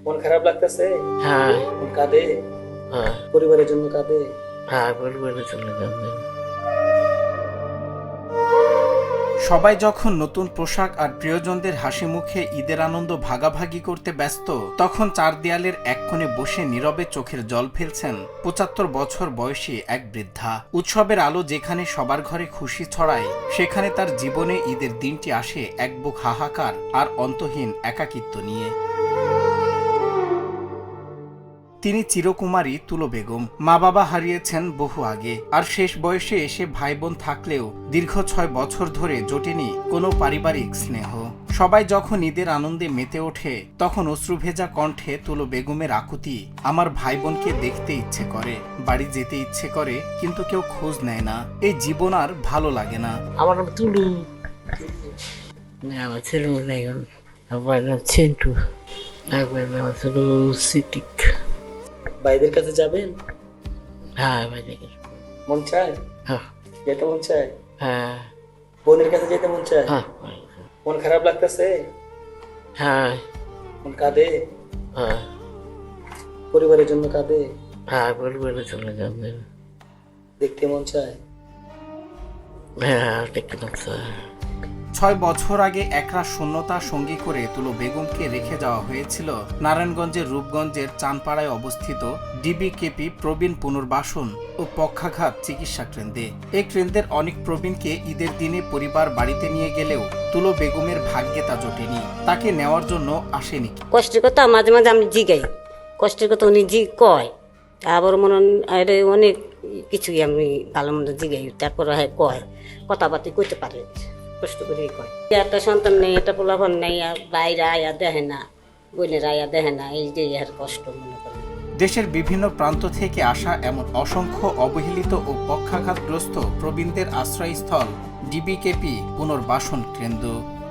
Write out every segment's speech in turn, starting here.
মন খারাপ লাগতেছে? হ্যাঁ মন কাঁদে? হ্যাঁ পরিবারের জন্য কাঁদে? হ্যাঁ পরিবারের জন্য কাঁদে। সবাই যখন নতুন পোশাক আর প্রিয়জনদের হাসি মুখে ঈদের আনন্দ ভাগাভাগি করতে ব্যস্ত, তখন চার দেয়ালের এক কোণে বসে নীরবে চোখের জল ফেলছেন ৭৫ বছর বয়সী এক বৃদ্ধা। উৎসবের আলো যেখানে সবার ঘরে খুশি ছড়ায়, সেখানে তার জীবনে ঈদের দিনটি আসে এক বুক হাহাকার আর অন্তহীন একাকিত্ব নিয়ে। তিনি চিরকুমারী তুলো বেগম। মা বাবা হারিয়েছেন বহু আগে, আর শেষ বয়সে এসে ভাই বোন থাকলেও দীর্ঘ ৬ বছর ধরে জোটেনি কোনো পারিবারিক স্নেহ। সবাই যখন ঈদের আনন্দে মেতে ওঠে, তখন অশ্রুভেজা কণ্ঠে তুলো বেগমের আকুতি, আমার ভাই বোনকে দেখতে ইচ্ছে করে, বাড়ি যেতে ইচ্ছে করে, কিন্তু কেউ খোঁজ নেয় না। এই জীবন আর ভালো লাগে না। আমার নাম তুলু, আমার ছেলে নাই, আমার নাম চিন্টু, আমার নাম তুলু সিটিক। ভাইদের কাছে যাবেন? হ্যাঁ বাইরে। মন চায়? হ্যাঁ যেতে মন চায়? হ্যাঁ বোনের কাছে যেতে মন চায়? হ্যাঁ মন খারাপ লাগতেছে? হ্যাঁ মন কাঁদে? হ্যাঁ পরিবারের জন্য কাঁদে? হ্যাঁ পরিবারের জন্য কাঁদে। দেখতে মন চায়? হ্যাঁ দেখতে পাচ্ছি। ৬ বছর আগে একরা শূন্যতা সঙ্গী করে তুলো বেগমকে রেখে যাওয়া হয়েছিল নারায়ণগঞ্জের রূপগঞ্জের চানপাড়ায় অবস্থিত ডিবিকেপি প্রবীণ পুনর্বাসন ও পক্ষাঘাত চিকিৎসা কেন্দ্রে। এই কেন্দ্রের অনেক প্রবীণকে ঈদের দিনে পরিবার বাড়িতে নিয়ে গেলেও তুলো বেগমের ভাগ্যে তা জোটেনি। তাকে নেওয়ার জন্য আসেনি। কষ্টের কথা মাঝে মাঝে আমি জিগাই, কষ্টের কথা উনি কয়, আবার মনে হয় অনেক কিছুই আমি ভালো মন্দ জিগাই, তারপরে হ্যাঁ কয়, কথাবার্তা কইতে পারে, কষ্ট করে কয়। একটা সন্তান নেই, একটা পোলাপান নেই, আর বাইরে আয়া দেখে না, বোনের আয়া দেখে না, এই যে আর কষ্ট মনে করে। দেশের বিভিন্ন প্রান্ত থেকে আসা এমন অসংখ্য অবহেলিত ও পক্ষাঘাতগ্রস্ত প্রবীণদের আশ্রয়স্থল ডিবিকেপি পুনর্বাসন কেন্দ্র।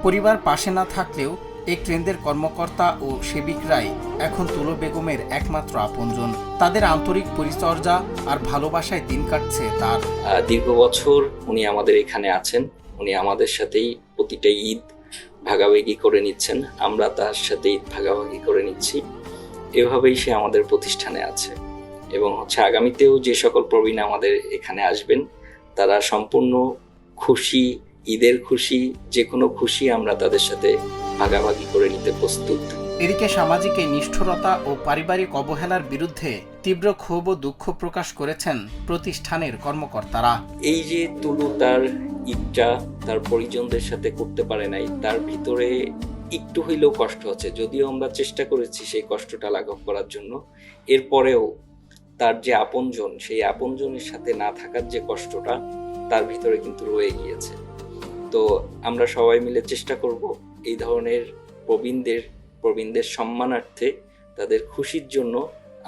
পরিবার পাশে না থাকলেও এই কেন্দ্রের কর্মকর্তা ও সেবিকরাই এখন তুলো বেগমের একমাত্র আপনজন। তাদের আন্তরিক পরিচর্যা আর ভালোবাসায় দিন কাটছে তার। দীর্ঘ বছর উনি আমাদের এখানে আছেন। উনি আমাদের সাথেই প্রতিটা ঈদ ভাগাভাগি করে নিচ্ছেন, আমরা তার সাথে ঈদ ভাগাভাগি করে নিচ্ছি। এভাবেই সে আমাদের প্রতিষ্ঠানে আছে এবং আগামীতেও যে সকল প্রবীণ আমাদের এখানে আসবেন, তারা সম্পূর্ণ খুশি, ঈদের খুশি, যে কোনো খুশি আমরা তাদের সাথে ভাগাভাগি করে নিতে প্রস্তুত। এদিকে সামাজিক এই নিষ্ঠুরতা ও পারিবারিক অবহেলার বিরুদ্ধে তীব্র ক্ষোভ ও দুঃখ প্রকাশ করেছেন প্রতিষ্ঠানের কর্মকর্তারা। এই যে তুলু তার ঈদটা তার পরিজনদের সাথে করতে পারে নাই, তার ভিতরে একটু হইলেও কষ্ট হচ্ছে, যদিও আমরা চেষ্টা করেছি সেই কষ্টটা লাঘব করার জন্য। এরপরেও তার যে আপনজন, সেই আপনজনের সাথে না থাকার যে কষ্টটা তার ভিতরে কিন্তু রয়ে গিয়েছে। তো আমরা সবাই মিলে চেষ্টা করব এই ধরনের প্রবীণদের সম্মানার্থে, তাদের খুশির জন্য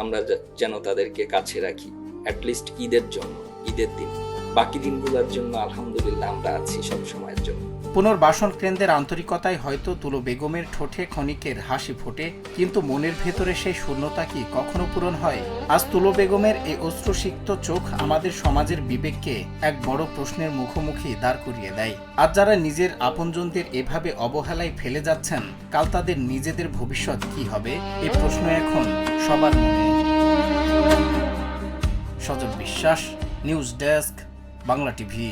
আমরা যেন তাদেরকে কাছে রাখি, অ্যাটলিস্ট ঈদের জন্য, ঈদের দিন। বাকি দিনগুলোর জন্য আলহামদুলিল্লাহ আমরা আছি সব সময়ের জন্য। পুনর্বাসন কেন্দ্রের আন্তরিকতায় হয়তো তুলো বেগমের ঠোঁটে ক্ষণিকের হাসি ফোটে, কিন্তু মনের ভেতরে সেই শূন্যতা কি কখনো পূরণ হয়? আজ তুলো বেগমের এই অশ্রুসিক্ত চোখ আমাদের সমাজের বিবেককে এক বড় প্রশ্নের মুখোমুখি দাঁড় করিয়ে দেয়। আজ যারা নিজের আপনজনদের এভাবে অবহেলায় ফেলে যাচ্ছেন, কাল তাদের নিজেদের ভবিষ্যৎ কি হবে? এই প্রশ্ন এখন সবার মনে। সজল বিশ্বাস, নিউজ ডেস্ক, বাংলা টিভি।